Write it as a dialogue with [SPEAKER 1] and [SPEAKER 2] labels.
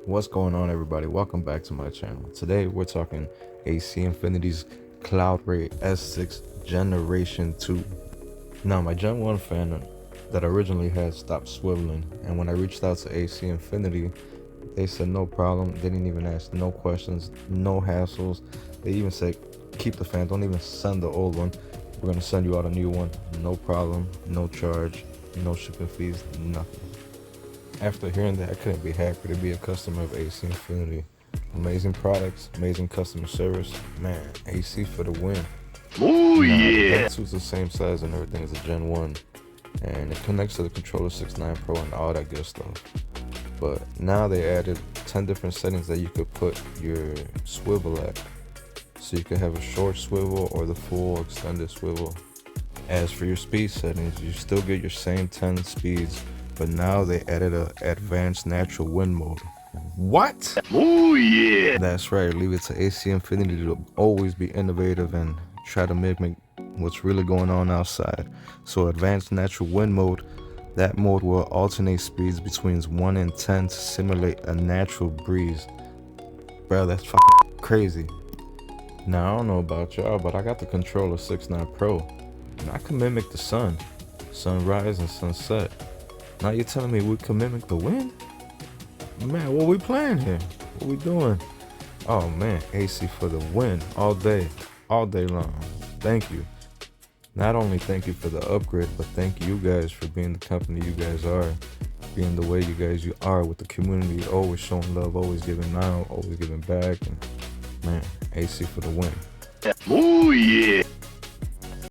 [SPEAKER 1] What's going on, everybody? Welcome back to my channel. Today we're talking AC Infinity's Cloudray S6 Generation 2. Now, my Gen 1 fan that originally had stopped swiveling, and when I reached out to AC Infinity, they said no problem. They didn't even ask no questions, no hassles. They even said keep the fan, don't even send the old one. We're gonna send you out a new one, no problem, no charge, no shipping fees, nothing. After hearing that, I couldn't be happier to be a customer of AC Infinity. Amazing products, amazing customer service. Man, AC for the win. Oh yeah! The Gen 2 is the same size and everything as a Gen 1. And it connects to the controller 6.9 Pro and all that good stuff. But now they added 10 different settings that you could put your swivel at. So you could have a short swivel or the full extended swivel. As for your speed settings, you still get your same 10 speeds, but now they added a advanced natural wind mode. What? Oh yeah! That's right, leave it to AC Infinity to always be innovative and try to mimic what's really going on outside. So advanced natural wind mode, that mode will alternate speeds between 1 and 10 to simulate a natural breeze. Bro, that's fucking crazy. Now, I don't know about y'all, but I got the controller 6.9 Pro, and I can mimic the sun, sunrise and sunset. Now you're telling me we can mimic the wind? Man, what we playing here? What we doing? Oh man, AC for the win, all day long. Thank you. Not only thank you for the upgrade, but thank you guys for being the company you guys are, being the way you are with the community, always showing love, always giving out, always giving back, and man, AC for the win. Oh yeah!